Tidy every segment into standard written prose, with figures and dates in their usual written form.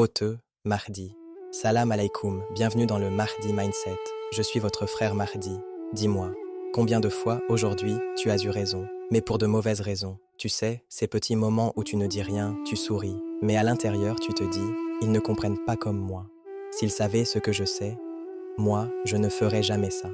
Ô Mahdi. Salam alaikum, bienvenue dans le Mahdi Mindset. Je suis votre frère Mahdi. Dis-moi, combien de fois aujourd'hui tu as eu raison, mais pour de mauvaises raisons. Tu sais, ces petits moments où tu ne dis rien, tu souris, mais à l'intérieur tu te dis, ils ne comprennent pas comme moi. S'ils savaient ce que je sais, moi, je ne ferais jamais ça.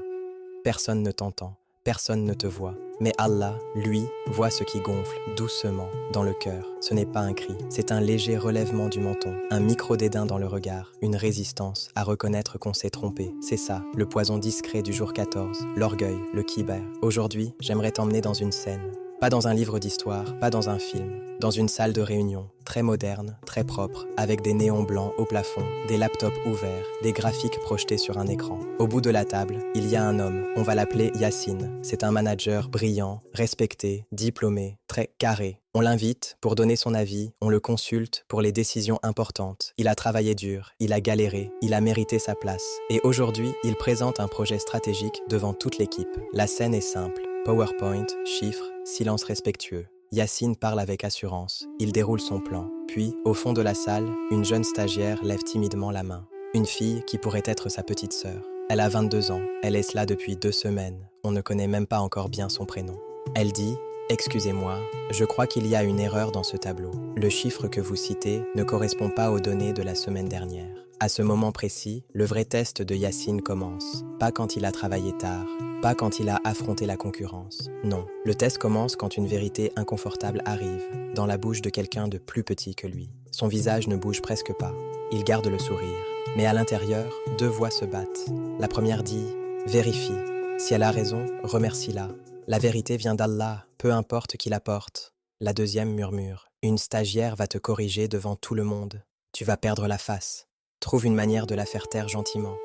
Personne ne t'entend, personne ne te voit. Mais Allah, lui, voit ce qui gonfle doucement dans le cœur. Ce n'est pas un cri, c'est un léger relèvement du menton, un micro-dédain dans le regard, une résistance à reconnaître qu'on s'est trompé. C'est ça, le poison discret du jour 14, l'orgueil, le kibar. Aujourd'hui, j'aimerais t'emmener dans une scène. Pas dans un livre d'histoire, pas dans un film. Dans une salle de réunion, très moderne, très propre, avec des néons blancs au plafond, des laptops ouverts, des graphiques projetés sur un écran. Au bout de la table, il y a un homme, on va l'appeler Yassine. C'est un manager brillant, respecté, diplômé, très carré. On l'invite pour donner son avis, on le consulte pour les décisions importantes. Il a travaillé dur, il a galéré, il a mérité sa place. Et aujourd'hui, il présente un projet stratégique devant toute l'équipe. La scène est simple. PowerPoint, chiffres, silence respectueux. Yassine parle avec assurance. Il déroule son plan. Puis, au fond de la salle, une jeune stagiaire lève timidement la main. Une fille qui pourrait être sa petite sœur. Elle a 22 ans. Elle est là depuis 2 semaines. On ne connaît même pas encore bien son prénom. Elle dit « Excusez-moi, je crois qu'il y a une erreur dans ce tableau. Le chiffre que vous citez ne correspond pas aux données de la semaine dernière. » À ce moment précis, le vrai test de Yassine commence. Pas quand il a travaillé tard, pas quand il a affronté la concurrence. Non, le test commence quand une vérité inconfortable arrive, dans la bouche de quelqu'un de plus petit que lui. Son visage ne bouge presque pas. Il garde le sourire. Mais à l'intérieur, 2 voix se battent. La première dit « Vérifie. Si elle a raison, remercie-la. La vérité vient d'Allah, peu importe qui la porte. » La deuxième murmure « Une stagiaire va te corriger devant tout le monde. Tu vas perdre la face. Trouve une manière de la faire taire gentiment. »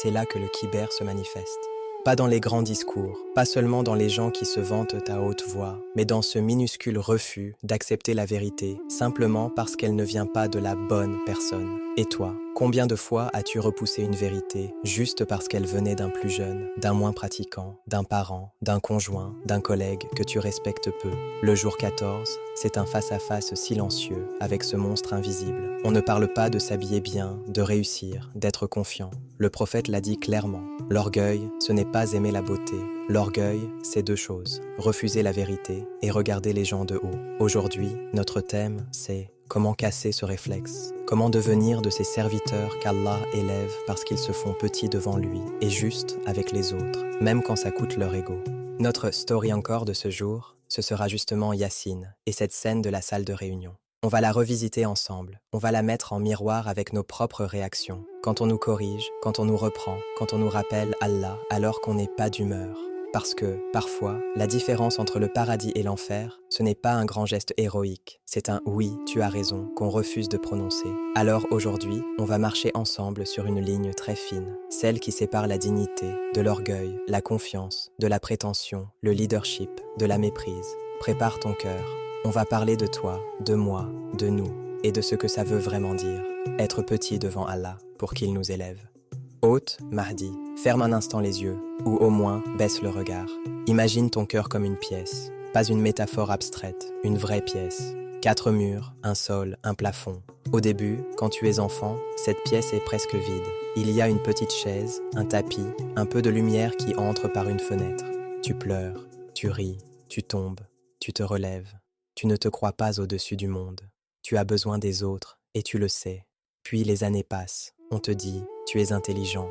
C'est là que le kibar se manifeste. Pas dans les grands discours, pas seulement dans les gens qui se vantent à haute voix, mais dans ce minuscule refus d'accepter la vérité, simplement parce qu'elle ne vient pas de la bonne personne. Et toi, combien de fois as-tu repoussé une vérité juste parce qu'elle venait d'un plus jeune, d'un moins pratiquant, d'un parent, d'un conjoint, d'un collègue que tu respectes peu? Le jour 14, c'est un face-à-face silencieux avec ce monstre invisible. On ne parle pas de s'habiller bien, de réussir, d'être confiant. Le prophète l'a dit clairement. L'orgueil, ce n'est pas aimer la beauté. L'orgueil, c'est 2 choses. Refuser la vérité et regarder les gens de haut. Aujourd'hui, notre thème, c'est comment casser ce réflexe. Comment devenir de ces serviteurs qu'Allah élève parce qu'ils se font petits devant lui et justes avec les autres, même quand ça coûte leur ego. Notre story encore de ce jour, ce sera justement Yassine et cette scène de la salle de réunion. On va la revisiter ensemble, on va la mettre en miroir avec nos propres réactions. Quand on nous corrige, quand on nous reprend, quand on nous rappelle Allah alors qu'on n'est pas d'humeur. Parce que, parfois, la différence entre le paradis et l'enfer, ce n'est pas un grand geste héroïque, c'est un « oui, tu as raison » qu'on refuse de prononcer. Alors aujourd'hui, on va marcher ensemble sur une ligne très fine, celle qui sépare la dignité, de l'orgueil, la confiance, de la prétention, le leadership, de la méprise. Prépare ton cœur. On va parler de toi, de moi, de nous, et de ce que ça veut vraiment dire, être petit devant Allah pour qu'il nous élève. Hôte, Mahdi, ferme un instant les yeux, ou au moins baisse le regard. Imagine ton cœur comme une pièce, pas une métaphore abstraite, une vraie pièce. 4 murs, un sol, un plafond. Au début, quand tu es enfant, cette pièce est presque vide. Il y a une petite chaise, un tapis, un peu de lumière qui entre par une fenêtre. Tu pleures, tu ris, tu tombes, tu te relèves. Tu ne te crois pas au-dessus du monde. Tu as besoin des autres, et tu le sais. Puis les années passent. On te dit, tu es intelligent,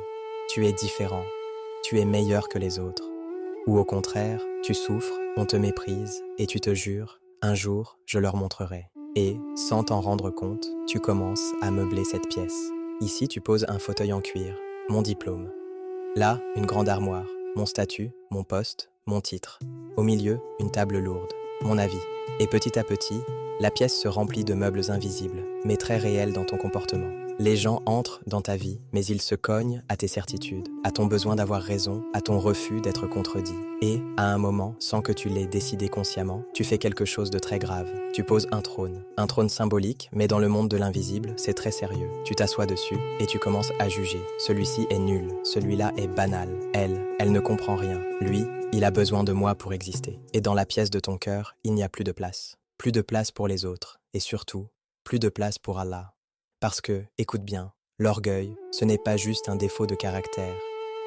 tu es différent, tu es meilleur que les autres. Ou au contraire, tu souffres, on te méprise, et tu te jures, un jour, je leur montrerai. Et, sans t'en rendre compte, tu commences à meubler cette pièce. Ici, tu poses un fauteuil en cuir, mon diplôme. Là, une grande armoire, mon statut, mon poste, mon titre. Au milieu, une table lourde, mon avis. Et petit à petit, la pièce se remplit de meubles invisibles, mais très réels dans ton comportement. Les gens entrent dans ta vie, mais ils se cognent à tes certitudes, à ton besoin d'avoir raison, à ton refus d'être contredit. Et, à un moment, sans que tu l'aies décidé consciemment, tu fais quelque chose de très grave. Tu poses un trône symbolique, mais dans le monde de l'invisible, c'est très sérieux. Tu t'assois dessus et tu commences à juger. Celui-ci est nul, celui-là est banal. Elle ne comprend rien. Lui, il a besoin de moi pour exister. Et dans la pièce de ton cœur, il n'y a plus de place. Plus de place pour les autres. Et surtout, plus de place pour Allah. Parce que, écoute bien, l'orgueil, ce n'est pas juste un défaut de caractère.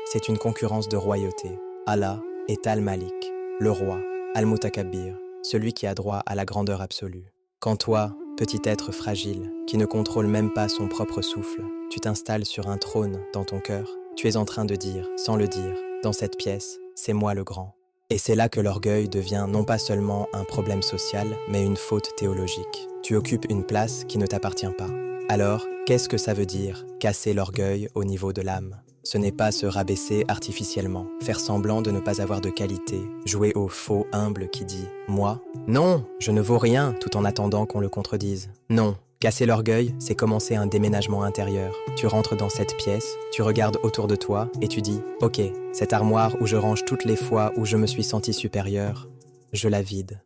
C'est une concurrence de royauté. Allah est Al-Malik, le roi, Al-Mutakabbir, celui qui a droit à la grandeur absolue. Quand toi, petit être fragile, qui ne contrôle même pas son propre souffle, tu t'installes sur un trône dans ton cœur, tu es en train de dire, sans le dire, dans cette pièce, c'est moi le grand. Et c'est là que l'orgueil devient non pas seulement un problème social, mais une faute théologique. Tu occupes une place qui ne t'appartient pas. Alors, qu'est-ce que ça veut dire, casser l'orgueil au niveau de l'âme? Ce n'est pas se rabaisser artificiellement, faire semblant de ne pas avoir de qualité, jouer au faux humble qui dit « moi ». Non, je ne vaux rien tout en attendant qu'on le contredise. Non, casser l'orgueil, c'est commencer un déménagement intérieur. Tu rentres dans cette pièce, tu regardes autour de toi et tu dis « ok, cette armoire où je range toutes les fois où je me suis senti supérieur, je la vide ».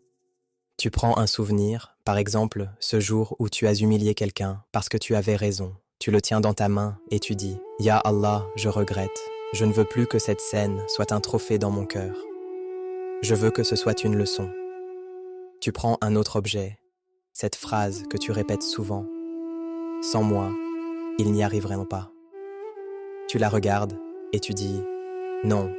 Tu prends un souvenir, par exemple, ce jour où tu as humilié quelqu'un parce que tu avais raison. Tu le tiens dans ta main et tu dis « Ya Allah, je regrette. Je ne veux plus que cette scène soit un trophée dans mon cœur. Je veux que ce soit une leçon. » Tu prends un autre objet, cette phrase que tu répètes souvent. « Sans moi, ils n'y arriveront pas. » Tu la regardes et tu dis « Non,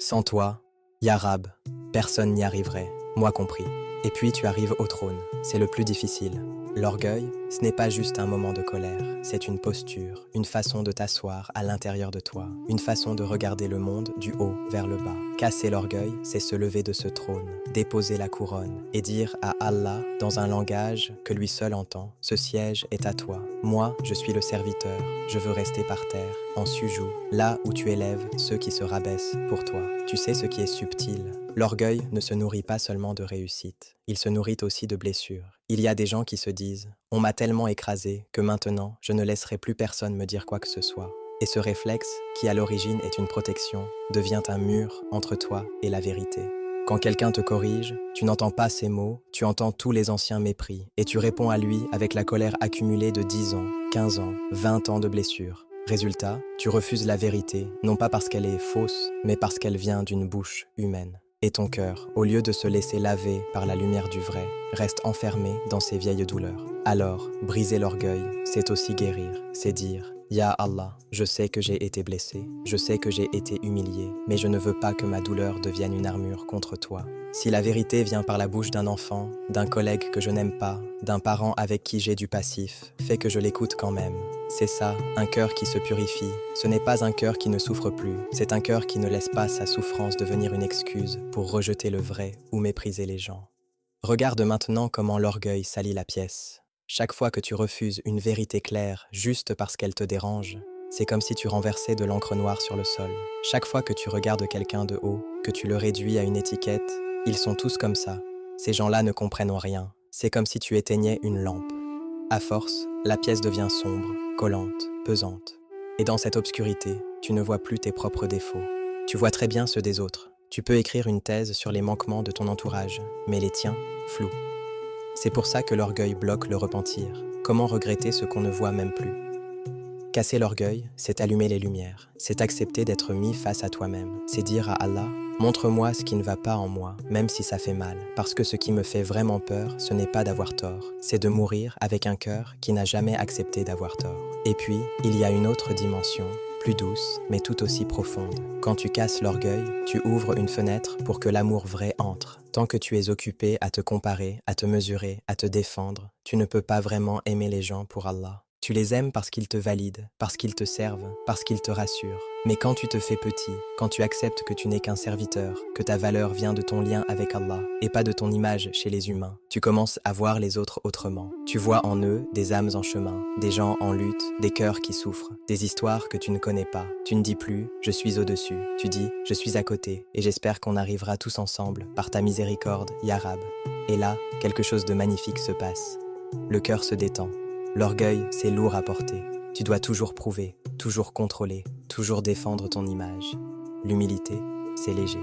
sans toi, Ya Rab, personne n'y arriverait, moi compris. » Et puis tu arrives au trône, c'est le plus difficile. L'orgueil, ce n'est pas juste un moment de colère, c'est une posture, une façon de t'asseoir à l'intérieur de toi, une façon de regarder le monde du haut vers le bas. Casser l'orgueil, c'est se lever de ce trône, déposer la couronne et dire à Allah, dans un langage que lui seul entend, ce siège est à toi. Moi, je suis le serviteur, je veux rester par terre, en sujout, là où tu élèves ceux qui se rabaissent pour toi. Tu sais ce qui est subtil. L'orgueil ne se nourrit pas seulement de réussite, il se nourrit aussi de blessures. Il y a des gens qui se disent « on m'a tellement écrasé que maintenant je ne laisserai plus personne me dire quoi que ce soit ». Et ce réflexe, qui à l'origine est une protection, devient un mur entre toi et la vérité. Quand quelqu'un te corrige, tu n'entends pas ces mots, tu entends tous les anciens mépris, et tu réponds à lui avec la colère accumulée de 10 ans, 15 ans, 20 ans de blessures. Résultat, tu refuses la vérité, non pas parce qu'elle est fausse, mais parce qu'elle vient d'une bouche humaine. Et ton cœur, au lieu de se laisser laver par la lumière du vrai, reste enfermé dans ses vieilles douleurs. Alors, briser l'orgueil, c'est aussi guérir, c'est dire « Ya Allah, je sais que j'ai été blessé, je sais que j'ai été humilié, mais je ne veux pas que ma douleur devienne une armure contre toi. Si la vérité vient par la bouche d'un enfant, d'un collègue que je n'aime pas, d'un parent avec qui j'ai du passif, fais que je l'écoute quand même. C'est ça, un cœur qui se purifie. Ce n'est pas un cœur qui ne souffre plus, c'est un cœur qui ne laisse pas sa souffrance devenir une excuse pour rejeter le vrai ou mépriser les gens. Regarde maintenant comment l'orgueil salit la pièce. Chaque fois que tu refuses une vérité claire juste parce qu'elle te dérange, c'est comme si tu renversais de l'encre noire sur le sol. Chaque fois que tu regardes quelqu'un de haut, que tu le réduis à une étiquette, ils sont tous comme ça. Ces gens-là ne comprennent rien. C'est comme si tu éteignais une lampe. À force, la pièce devient sombre, collante, pesante. Et dans cette obscurité, tu ne vois plus tes propres défauts. Tu vois très bien ceux des autres. Tu peux écrire une thèse sur les manquements de ton entourage, mais les tiens, flous. C'est pour ça que l'orgueil bloque le repentir. Comment regretter ce qu'on ne voit même plus? Casser l'orgueil, c'est allumer les lumières. C'est accepter d'être mis face à toi-même. C'est dire à Allah, montre-moi ce qui ne va pas en moi, même si ça fait mal. Parce que ce qui me fait vraiment peur, ce n'est pas d'avoir tort. C'est de mourir avec un cœur qui n'a jamais accepté d'avoir tort. Et puis, il y a une autre dimension, plus douce, mais tout aussi profonde. Quand tu casses l'orgueil, tu ouvres une fenêtre pour que l'amour vrai entre. Tant que tu es occupé à te comparer, à te mesurer, à te défendre, tu ne peux pas vraiment aimer les gens pour Allah. Tu les aimes parce qu'ils te valident, parce qu'ils te servent, parce qu'ils te rassurent. Mais quand tu te fais petit, quand tu acceptes que tu n'es qu'un serviteur, que ta valeur vient de ton lien avec Allah et pas de ton image chez les humains, tu commences à voir les autres autrement. Tu vois en eux des âmes en chemin, des gens en lutte, des cœurs qui souffrent, des histoires que tu ne connais pas. Tu ne dis plus « je suis au-dessus », tu dis « je suis à côté et j'espère qu'on arrivera tous ensemble par ta miséricorde, Ya Rab ». Et là, quelque chose de magnifique se passe. Le cœur se détend. L'orgueil, c'est lourd à porter. Tu dois toujours prouver, toujours contrôler, toujours défendre ton image. L'humilité, c'est léger.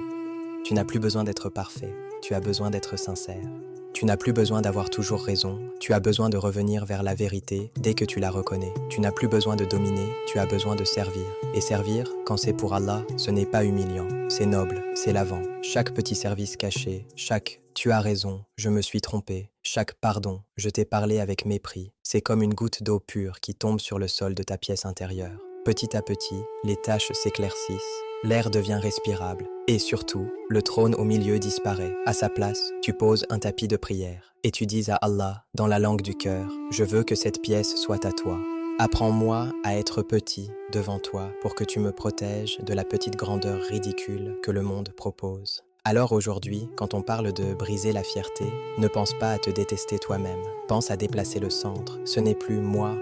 Tu n'as plus besoin d'être parfait, tu as besoin d'être sincère. Tu n'as plus besoin d'avoir toujours raison, tu as besoin de revenir vers la vérité dès que tu la reconnais. Tu n'as plus besoin de dominer, tu as besoin de servir. Et servir, quand c'est pour Allah, ce n'est pas humiliant, c'est noble, c'est lavant. Chaque petit service caché, chaque « tu as raison, je me suis trompé », chaque « pardon, je t'ai parlé avec mépris », c'est comme une goutte d'eau pure qui tombe sur le sol de ta pièce intérieure. Petit à petit, les taches s'éclaircissent, l'air devient respirable, et surtout, le trône au milieu disparaît. À sa place, tu poses un tapis de prière, et tu dis à Allah, dans la langue du cœur, « Je veux que cette pièce soit à toi. Apprends-moi à être petit devant toi pour que tu me protèges de la petite grandeur ridicule que le monde propose. » Alors aujourd'hui, quand on parle de briser la fierté, ne pense pas à te détester toi-même. Pense à déplacer le centre. Ce n'est plus moi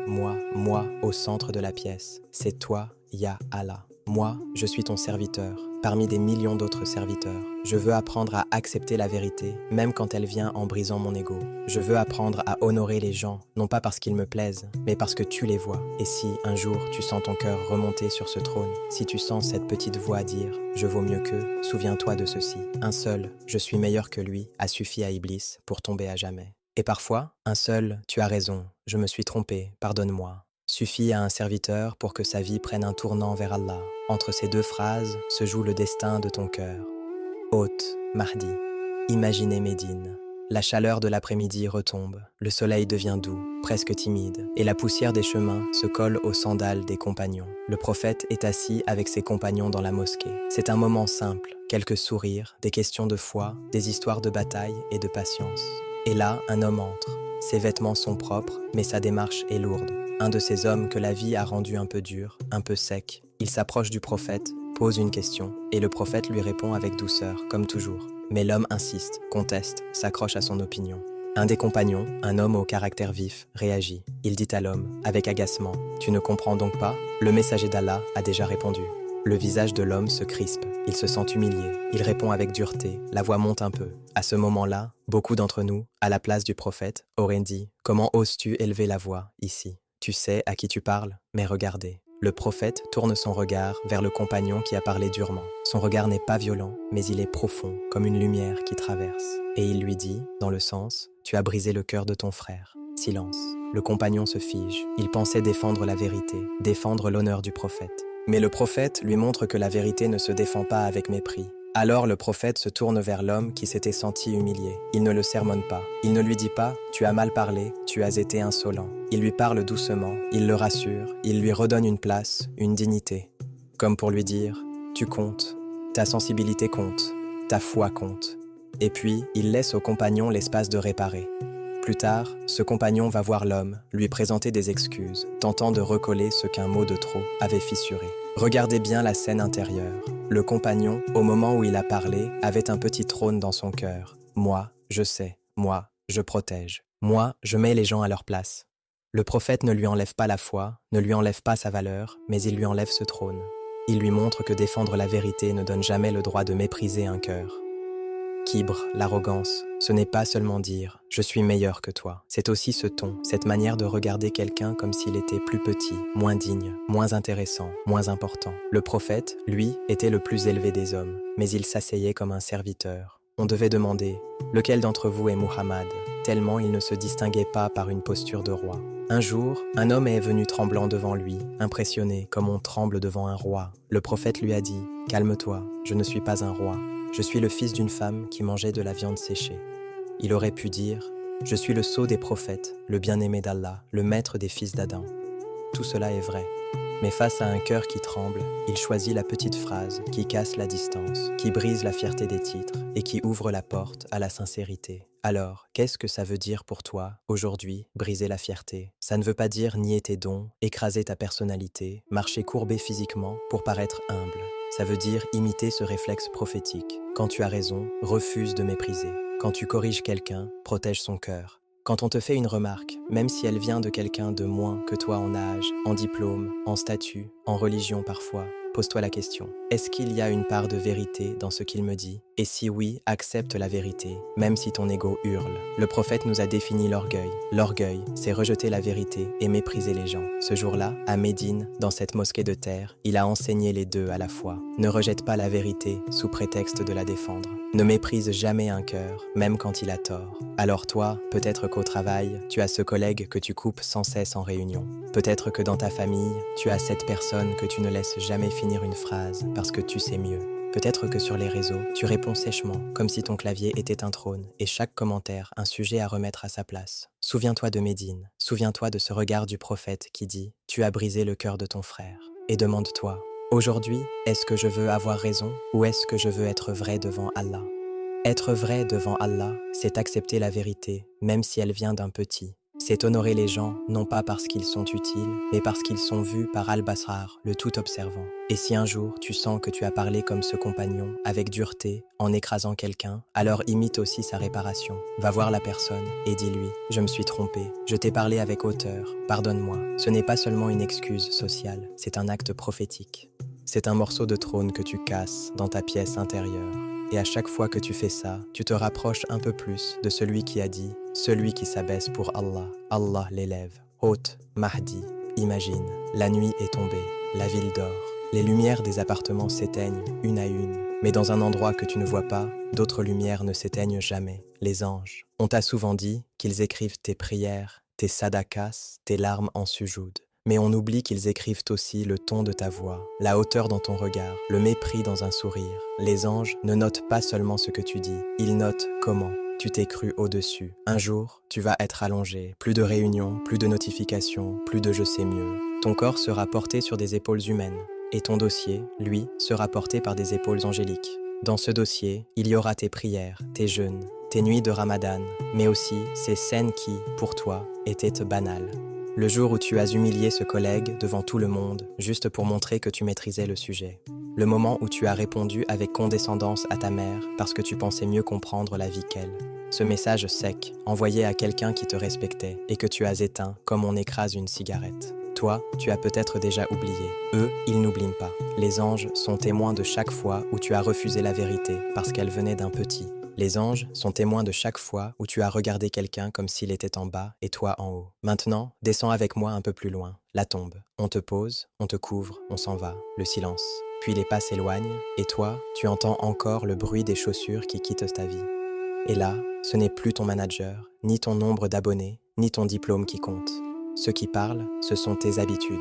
au centre de la pièce. C'est toi, Ya Allah. Moi, je suis ton serviteur, parmi des millions d'autres serviteurs. Je veux apprendre à accepter la vérité, même quand elle vient en brisant mon ego. Je veux apprendre à honorer les gens, non pas parce qu'ils me plaisent, mais parce que tu les vois. Et si, un jour, tu sens ton cœur remonter sur ce trône, si tu sens cette petite voix dire « Je vaux mieux qu'eux », souviens-toi de ceci. Un seul « Je suis meilleur que lui » a suffi à Iblis pour tomber à jamais. Et parfois, un seul « Tu as raison, je me suis trompé, pardonne-moi » suffit à un serviteur pour que sa vie prenne un tournant vers Allah. Entre ces deux phrases se joue le destin de ton cœur. Hôte, Mahdi. Imaginez Médine. La chaleur de l'après-midi retombe, le soleil devient doux, presque timide, et la poussière des chemins se colle aux sandales des compagnons. Le prophète est assis avec ses compagnons dans la mosquée. C'est un moment simple, quelques sourires, des questions de foi, des histoires de bataille et de patience. Et là, un homme entre. Ses vêtements sont propres, mais sa démarche est lourde. Un de ces hommes que la vie a rendu un peu dur, un peu sec. Il s'approche du prophète, pose une question, et le prophète lui répond avec douceur, comme toujours. Mais l'homme insiste, conteste, s'accroche à son opinion. Un des compagnons, un homme au caractère vif, réagit. Il dit à l'homme, avec agacement, « Tu ne comprends donc pas ? Le messager d'Allah a déjà répondu. » Le visage de l'homme se crispe, il se sent humilié, il répond avec dureté, la voix monte un peu. À ce moment-là, beaucoup d'entre nous, à la place du prophète, auraient dit « Comment oses-tu élever la voix ici ? Tu sais à qui tu parles, mais regardez. » Le prophète tourne son regard vers le compagnon qui a parlé durement. Son regard n'est pas violent, mais il est profond, comme une lumière qui traverse. Et il lui dit, dans le sens « Tu as brisé le cœur de ton frère. » Silence. Le compagnon se fige. Il pensait défendre la vérité, défendre l'honneur du prophète. Mais le prophète lui montre que la vérité ne se défend pas avec mépris. Alors le prophète se tourne vers l'homme qui s'était senti humilié. Il ne le sermonne pas. Il ne lui dit pas « Tu as mal parlé, tu as été insolent ». Il lui parle doucement, il le rassure, il lui redonne une place, une dignité. Comme pour lui dire « Tu comptes, ta sensibilité compte, ta foi compte ». Et puis, il laisse au compagnon l'espace de réparer. Plus tard, ce compagnon va voir l'homme, lui présenter des excuses, tentant de recoller ce qu'un mot de trop avait fissuré. Regardez bien la scène intérieure. Le compagnon, au moment où il a parlé, avait un petit trône dans son cœur. Moi, je sais. Moi, je protège. Moi, je mets les gens à leur place. Le prophète ne lui enlève pas la foi, ne lui enlève pas sa valeur, mais il lui enlève ce trône. Il lui montre que défendre la vérité ne donne jamais le droit de mépriser un cœur. Kibre, l'arrogance, ce n'est pas seulement dire « je suis meilleur que toi ». C'est aussi ce ton, cette manière de regarder quelqu'un comme s'il était plus petit, moins digne, moins intéressant, moins important. Le prophète, lui, était le plus élevé des hommes, mais il s'asseyait comme un serviteur. On devait demander « lequel d'entre vous est Muhammad ?» tellement il ne se distinguait pas par une posture de roi. Un jour, un homme est venu tremblant devant lui, impressionné comme on tremble devant un roi. Le prophète lui a dit « Calme-toi, je ne suis pas un roi. Je suis le fils d'une femme qui mangeait de la viande séchée. » Il aurait pu dire « Je suis le sceau des prophètes, le bien-aimé d'Allah, le maître des fils d'Adam. » Tout cela est vrai. Mais face à un cœur qui tremble, il choisit la petite phrase qui casse la distance, qui brise la fierté des titres et qui ouvre la porte à la sincérité. Alors, qu'est-ce que ça veut dire pour toi, aujourd'hui, briser la fierté? Ça ne veut pas dire nier tes dons, écraser ta personnalité, marcher courbé physiquement pour paraître humble. Ça veut dire imiter ce réflexe prophétique. Quand tu as raison, refuse de mépriser. Quand tu corriges quelqu'un, protège son cœur. Quand on te fait une remarque, même si elle vient de quelqu'un de moins que toi en âge, en diplôme, en statut, en religion parfois, pose-toi la question. Est-ce qu'il y a une part de vérité dans ce qu'il me dit? Et si oui, accepte la vérité, même si ton ego hurle. Le prophète nous a défini l'orgueil. L'orgueil, c'est rejeter la vérité et mépriser les gens. Ce jour-là, à Médine, dans cette mosquée de terre, il a enseigné les deux à la fois. Ne rejette pas la vérité sous prétexte de la défendre. Ne méprise jamais un cœur, même quand il a tort. Alors toi, peut-être qu'au travail, tu as ce collègue que tu coupes sans cesse en réunion. Peut-être que dans ta famille, tu as cette personne que tu ne laisses jamais finir une phrase parce que tu sais mieux. Peut-être que sur les réseaux, tu réponds sèchement, comme si ton clavier était un trône, et chaque commentaire un sujet à remettre à sa place. Souviens-toi de Médine, souviens-toi de ce regard du prophète qui dit « Tu as brisé le cœur de ton frère ». Et demande-toi, aujourd'hui, est-ce que je veux avoir raison ou est-ce que je veux être vrai devant Allah? Être vrai devant Allah, c'est accepter la vérité, même si elle vient d'un petit. C'est honorer les gens, non pas parce qu'ils sont utiles, mais parce qu'ils sont vus par Al-Basrar, le tout-observant. Et si un jour tu sens que tu as parlé comme ce compagnon, avec dureté, en écrasant quelqu'un, alors imite aussi sa réparation. Va voir la personne et dis-lui « Je me suis trompé, je t'ai parlé avec hauteur, pardonne-moi ». Ce n'est pas seulement une excuse sociale, c'est un acte prophétique. C'est un morceau de trône que tu casses dans ta pièce intérieure. Et à chaque fois que tu fais ça, tu te rapproches un peu plus de celui qui a dit « Celui qui s'abaisse pour Allah, Allah l'élève ». Hôte, Mahdi, imagine, la nuit est tombée, la ville dort. Les lumières des appartements s'éteignent une à une. Mais dans un endroit que tu ne vois pas, d'autres lumières ne s'éteignent jamais, les anges. On t'a souvent dit qu'ils écrivent tes prières, tes sadakas, tes larmes en sujoud. Mais on oublie qu'ils écrivent aussi le ton de ta voix, la hauteur dans ton regard, le mépris dans un sourire. Les anges ne notent pas seulement ce que tu dis, ils notent comment tu t'es cru au-dessus. Un jour, tu vas être allongé, plus de réunions, plus de notifications, plus de je sais mieux. Ton corps sera porté sur des épaules humaines, et ton dossier, lui, sera porté par des épaules angéliques. Dans ce dossier, il y aura tes prières, tes jeûnes, tes nuits de Ramadan, mais aussi ces scènes qui, pour toi, étaient banales. Le jour où tu as humilié ce collègue devant tout le monde, juste pour montrer que tu maîtrisais le sujet. Le moment où tu as répondu avec condescendance à ta mère parce que tu pensais mieux comprendre la vie qu'elle. Ce message sec, envoyé à quelqu'un qui te respectait et que tu as éteint comme on écrase une cigarette. Toi, tu as peut-être déjà oublié. Eux, ils n'oublient pas. Les anges sont témoins de chaque fois où tu as refusé la vérité parce qu'elle venait d'un petit. Les anges sont témoins de chaque fois où tu as regardé quelqu'un comme s'il était en bas et toi en haut. Maintenant, descends avec moi un peu plus loin. La tombe. On te pose, on te couvre, on s'en va. Le silence. Puis les pas s'éloignent et toi, tu entends encore le bruit des chaussures qui quittent ta vie. Et là, ce n'est plus ton manager, ni ton nombre d'abonnés, ni ton diplôme qui compte. Ce qui parle, ce sont tes habitudes.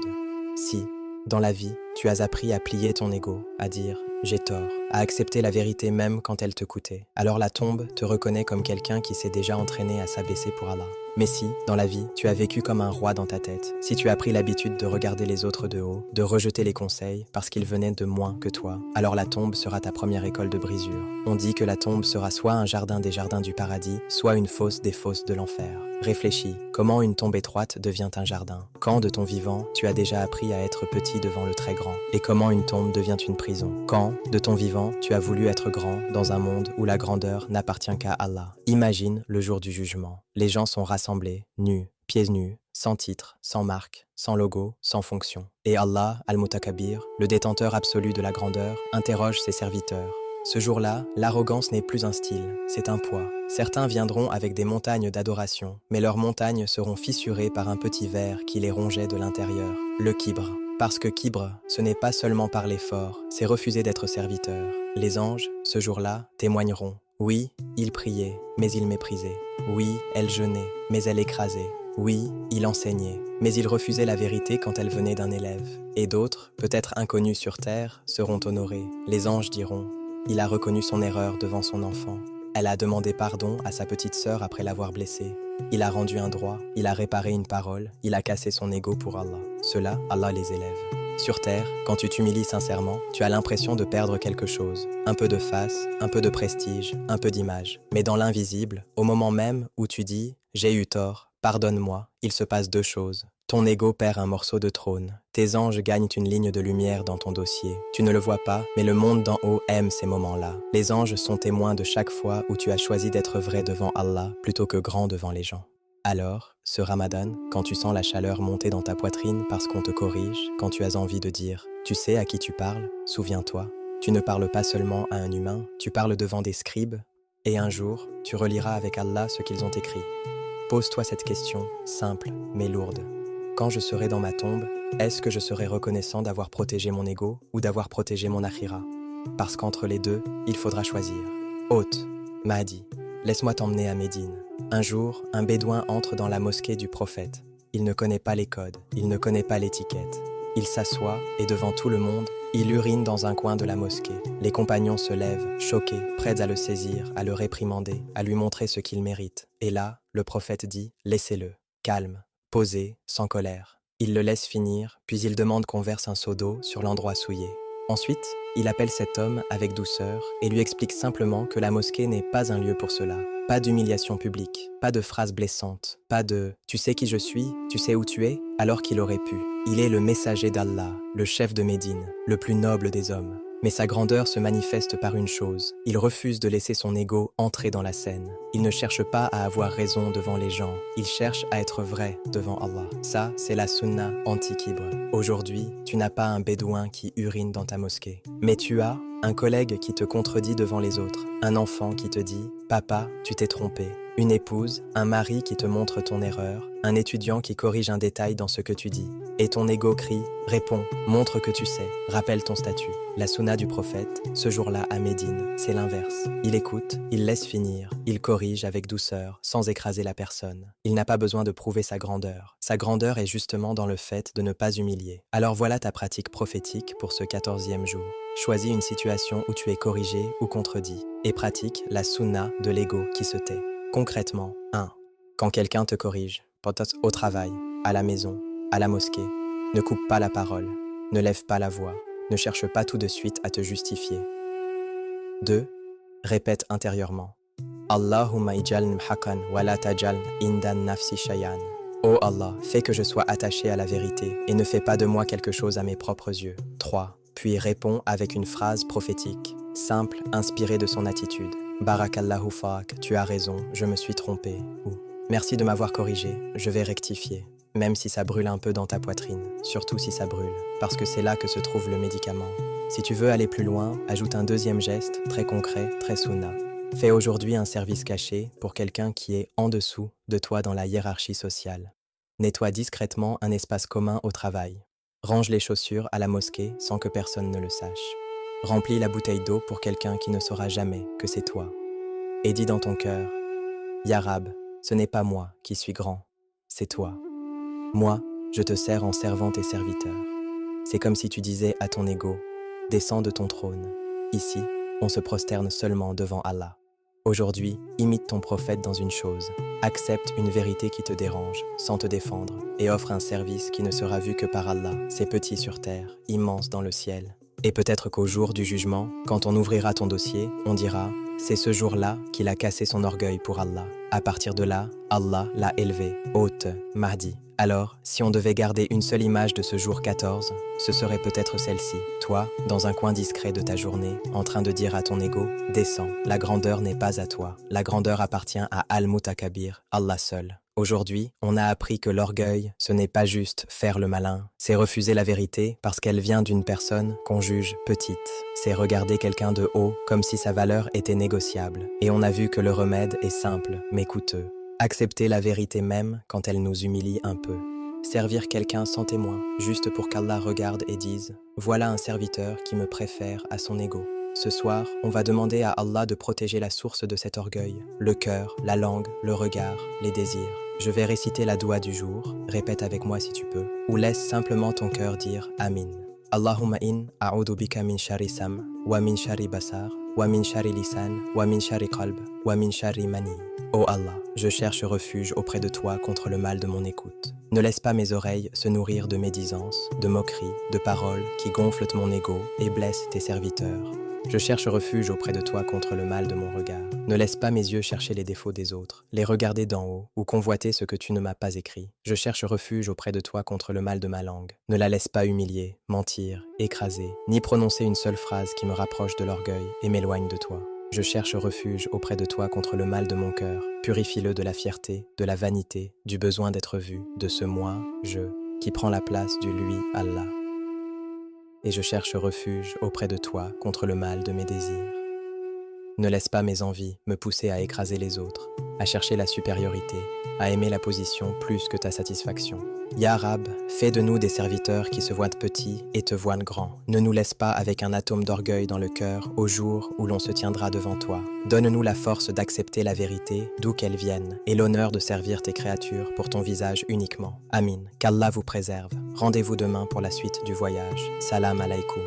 Si, dans la vie, tu as appris à plier ton ego, à dire « j'ai tort », à accepter la vérité même quand elle te coûtait, alors la tombe te reconnaît comme quelqu'un qui s'est déjà entraîné à s'abaisser pour Allah. Mais si, dans la vie, tu as vécu comme un roi dans ta tête, si tu as pris l'habitude de regarder les autres de haut, de rejeter les conseils parce qu'ils venaient de moins que toi, alors la tombe sera ta première école de brisure. On dit que la tombe sera soit un jardin des jardins du paradis, soit une fosse des fosses de l'enfer. Réfléchis, comment une tombe étroite devient un jardin? Quand de ton vivant, tu as déjà appris à être petit devant le très grand? Et comment une tombe devient une prison? Quand, de ton vivant, tu as voulu être grand dans un monde où la grandeur n'appartient qu'à Allah? Imagine le jour du jugement. Les gens sont rassemblés, nus, pieds nus, sans titre, sans marque, sans logo, sans fonction. Et Allah, Al-Mutakabir, le détenteur absolu de la grandeur, interroge ses serviteurs. Ce jour-là, l'arrogance n'est plus un style, c'est un poids. Certains viendront avec des montagnes d'adoration, mais leurs montagnes seront fissurées par un petit ver qui les rongeait de l'intérieur, le kibre. Parce que kibre, ce n'est pas seulement parler fort, c'est refuser d'être serviteur. Les anges, ce jour-là, témoigneront. Oui, il priait, mais il méprisait. Oui, elle jeûnait, mais elle écrasait. Oui, il enseignait, mais il refusait la vérité quand elle venait d'un élève. Et d'autres, peut-être inconnus sur terre, seront honorés. Les anges diront « Il a reconnu son erreur devant son enfant. Elle a demandé pardon à sa petite sœur après l'avoir blessée. Il a rendu un droit, il a réparé une parole, il a cassé son ego pour Allah. Cela, Allah les élève. » Sur terre, quand tu t'humilies sincèrement, tu as l'impression de perdre quelque chose. Un peu de face, un peu de prestige, un peu d'image. Mais dans l'invisible, au moment même où tu dis « J'ai eu tort, pardonne-moi », il se passe deux choses. Ton ego perd un morceau de trône. Tes anges gagnent une ligne de lumière dans ton dossier. Tu ne le vois pas, mais le monde d'en haut aime ces moments-là. Les anges sont témoins de chaque fois où tu as choisi d'être vrai devant Allah plutôt que grand devant les gens. Alors, ce Ramadan, quand tu sens la chaleur monter dans ta poitrine parce qu'on te corrige, quand tu as envie de dire « Tu sais à qui tu parles ?» Souviens-toi, tu ne parles pas seulement à un humain, tu parles devant des scribes, et un jour, tu reliras avec Allah ce qu'ils ont écrit. Pose-toi cette question, simple mais lourde. Quand je serai dans ma tombe, est-ce que je serai reconnaissant d'avoir protégé mon ego ou d'avoir protégé mon akhira? Parce qu'entre les deux, il faudra choisir. Hôte, Mahdi, laisse-moi t'emmener à Médine. Un jour, un bédouin entre dans la mosquée du prophète. Il ne connaît pas les codes, il ne connaît pas l'étiquette. Il s'assoit et devant tout le monde, il urine dans un coin de la mosquée. Les compagnons se lèvent, choqués, prêts à le saisir, à le réprimander, à lui montrer ce qu'il mérite. Et là, le prophète dit « Laissez-le, calme, posé, sans colère ». Il le laisse finir, puis il demande qu'on verse un seau d'eau sur l'endroit souillé. Ensuite, il appelle cet homme avec douceur et lui explique simplement que la mosquée n'est pas un lieu pour cela. Pas d'humiliation publique, pas de phrases blessantes, pas de « tu sais qui je suis, tu sais où tu es ?» alors qu'il aurait pu. Il est le messager d'Allah, le chef de Médine, le plus noble des hommes. Mais sa grandeur se manifeste par une chose, il refuse de laisser son ego entrer dans la scène. Il ne cherche pas à avoir raison devant les gens, il cherche à être vrai devant Allah. Ça, c'est la sunna anti-kibre. Aujourd'hui, tu n'as pas un bédouin qui urine dans ta mosquée, mais tu as un collègue qui te contredit devant les autres, un enfant qui te dit « Papa, tu t'es trompé », une épouse, un mari qui te montre ton erreur, un étudiant qui corrige un détail dans ce que tu dis. Et ton ego crie « Réponds, montre que tu sais, rappelle ton statut ». La sunna du prophète, ce jour-là à Médine, c'est l'inverse. Il écoute, il laisse finir, il corrige avec douceur, sans écraser la personne. Il n'a pas besoin de prouver sa grandeur. Sa grandeur est justement dans le fait de ne pas humilier. Alors voilà ta pratique prophétique pour ce 14e jour. Choisis une situation où tu es corrigé ou contredit et pratique la sunna de l'ego qui se tait. Concrètement, 1. Quand quelqu'un te corrige, peut-être au travail, à la maison, à la mosquée, ne coupe pas la parole, ne lève pas la voix, ne cherche pas tout de suite à te justifier. 2. Répète intérieurement. Allahumma ijaln mhakan wa la tajal indan nafsi shayan. Oh Allah, fais que je sois attaché à la vérité et ne fais pas de moi quelque chose à mes propres yeux. 3. Puis réponds avec une phrase prophétique, simple, inspirée de son attitude. Barakallahu fak, tu as raison, je me suis trompé. Ou merci de m'avoir corrigé, je vais rectifier. Même si ça brûle un peu dans ta poitrine, surtout si ça brûle, parce que c'est là que se trouve le médicament. Si tu veux aller plus loin, ajoute un deuxième geste, très concret, très sunna. Fais aujourd'hui un service caché pour quelqu'un qui est en dessous de toi dans la hiérarchie sociale. Nettoie discrètement un espace commun au travail. Range les chaussures à la mosquée sans que personne ne le sache. Remplis la bouteille d'eau pour quelqu'un qui ne saura jamais que c'est toi. Et dis dans ton cœur, « Ya Rab, ce n'est pas moi qui suis grand, c'est toi. Moi, je te sers en servante et serviteur. » C'est comme si tu disais à ton ego, « Descends de ton trône. Ici, on se prosterne seulement devant Allah. » Aujourd'hui, imite ton prophète dans une chose. Accepte une vérité qui te dérange, sans te défendre, et offre un service qui ne sera vu que par Allah. C'est petit sur terre, immense dans le ciel. Et peut-être qu'au jour du jugement, quand on ouvrira ton dossier, on dira « C'est ce jour-là qu'il a cassé son orgueil pour Allah. À partir de là, Allah l'a élevé, hôte, Mahdi. » Alors, si on devait garder une seule image de ce jour 14, ce serait peut-être celle-ci. Toi, dans un coin discret de ta journée, en train de dire à ton ego « Descends, la grandeur n'est pas à toi. La grandeur appartient à Al-Mutakabir, Allah seul. » Aujourd'hui, on a appris que l'orgueil, ce n'est pas juste faire le malin, c'est refuser la vérité parce qu'elle vient d'une personne qu'on juge petite. C'est regarder quelqu'un de haut comme si sa valeur était négociable. Et on a vu que le remède est simple, mais coûteux. Accepter la vérité même quand elle nous humilie un peu. Servir quelqu'un sans témoin, juste pour qu'Allah regarde et dise « Voilà un serviteur qui me préfère à son ego. » Ce soir, on va demander à Allah de protéger la source de cet orgueil, le cœur, la langue, le regard, les désirs. Je vais réciter la doua du jour, répète avec moi si tu peux, ou laisse simplement ton cœur dire « Amin ». Allahumma in a'udhu bika min shari sam, wa min shari basar, wa min shari lisan, wa min shari qalb, wa min shari mani. Oh Allah, je cherche refuge auprès de toi contre le mal de mon écoute. Ne laisse pas mes oreilles se nourrir de médisances, de moqueries, de paroles qui gonflent mon ego et blessent tes serviteurs. Je cherche refuge auprès de toi contre le mal de mon regard. Ne laisse pas mes yeux chercher les défauts des autres, les regarder d'en haut ou convoiter ce que tu ne m'as pas écrit. Je cherche refuge auprès de toi contre le mal de ma langue. Ne la laisse pas humilier, mentir, écraser, ni prononcer une seule phrase qui me rapproche de l'orgueil et m'éloigne de toi. Je cherche refuge auprès de toi contre le mal de mon cœur. Purifie-le de la fierté, de la vanité, du besoin d'être vu, de ce moi, je, qui prend la place du lui, Allah. Et je cherche refuge auprès de toi contre le mal de mes désirs. Ne laisse pas mes envies me pousser à écraser les autres, à chercher la supériorité, à aimer la position plus que ta satisfaction. Ya Rab, fais de nous des serviteurs qui se voient petits et te voient grands. Ne nous laisse pas avec un atome d'orgueil dans le cœur au jour où l'on se tiendra devant toi. Donne-nous la force d'accepter la vérité, d'où qu'elle vienne, et l'honneur de servir tes créatures pour ton visage uniquement. Amin. Qu'Allah vous préserve. Rendez-vous demain pour la suite du voyage. Salam alaikum.